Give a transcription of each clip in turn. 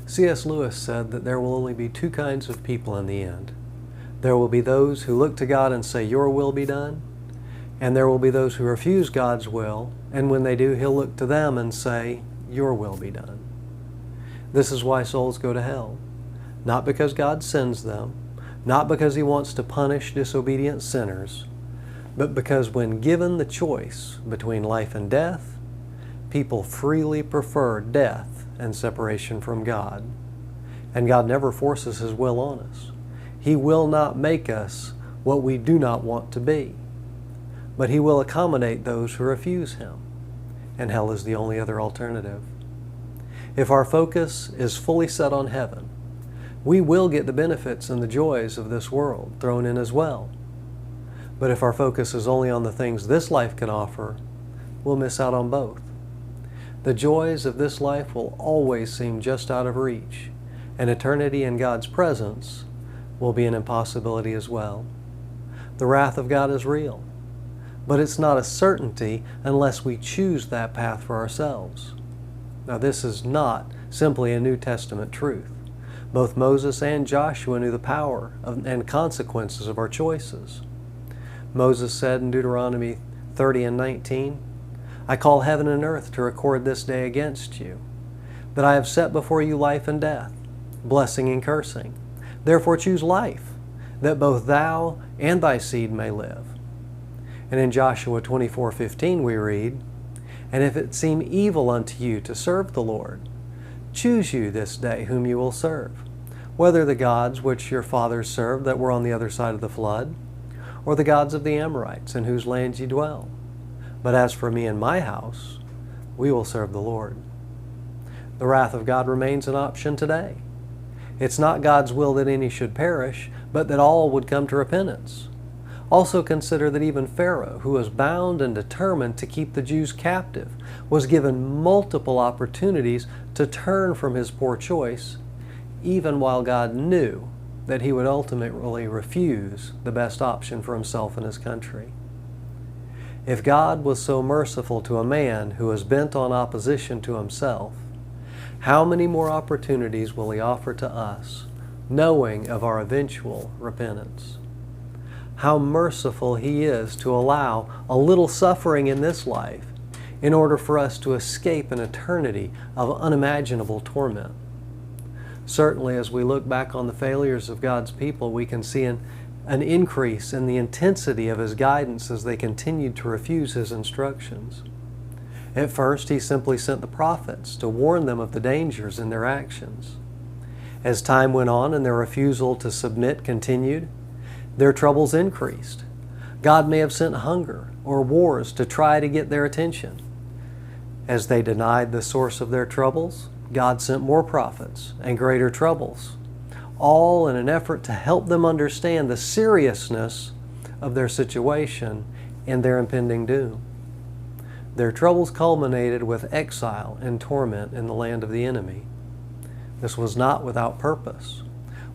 C.S. Lewis said that there will only be two kinds of people in the end. There will be those who look to God and say, "Your will be done," and there will be those who refuse God's will, and when they do, He'll look to them and say, "Your will be done." This is why souls go to hell. Not because God sends them, not because He wants to punish disobedient sinners, but because when given the choice between life and death, people freely prefer death and separation from God. And God never forces His will on us. He will not make us what we do not want to be, but He will accommodate those who refuse Him, and hell is the only other alternative. If our focus is fully set on heaven, we will get the benefits and the joys of this world thrown in as well. But if our focus is only on the things this life can offer, we'll miss out on both. The joys of this life will always seem just out of reach, and eternity in God's presence will be an impossibility as well. The wrath of God is real, but it's not a certainty unless we choose that path for ourselves. Now, this is not simply a New Testament truth. Both Moses and Joshua knew the power and consequences of our choices. Moses said in Deuteronomy 30:19, "I call heaven and earth to record this day against you, that I have set before you life and death, blessing and cursing. Therefore choose life, that both thou and thy seed may live." And in Joshua 24:15 we read, "And if it seem evil unto you to serve the Lord, choose you this day whom you will serve, whether the gods which your fathers served that were on the other side of the flood, or the gods of the Amorites in whose land ye dwell. But as for me and my house, we will serve the Lord." The wrath of God remains an option today. It's not God's will that any should perish, but that all would come to repentance. Also consider that even Pharaoh, who was bound and determined to keep the Jews captive, was given multiple opportunities to turn from his poor choice, even while God knew that he would ultimately refuse the best option for himself and his country. If God was so merciful to a man who was bent on opposition to himself, how many more opportunities will He offer to us, knowing of our eventual repentance? How merciful He is to allow a little suffering in this life in order for us to escape an eternity of unimaginable torment. Certainly, as we look back on the failures of God's people, we can see an increase in the intensity of His guidance as they continued to refuse His instructions. At first, He simply sent the prophets to warn them of the dangers in their actions. As time went on and their refusal to submit continued, their troubles increased. God may have sent hunger or wars to try to get their attention. As they denied the source of their troubles, God sent more prophets and greater troubles, all in an effort to help them understand the seriousness of their situation and their impending doom. Their troubles culminated with exile and torment in the land of the enemy. This was not without purpose.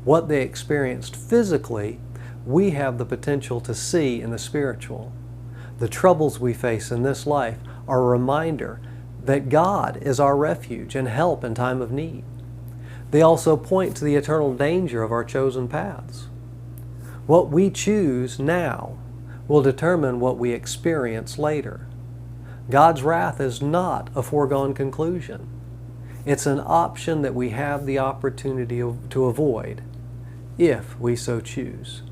What they experienced physically, we have the potential to see in the spiritual. The troubles we face in this life are a reminder that God is our refuge and help in time of need. They also point to the eternal danger of our chosen paths. What we choose now will determine what we experience later. God's wrath is not a foregone conclusion. It's an option that we have the opportunity to avoid, if we so choose.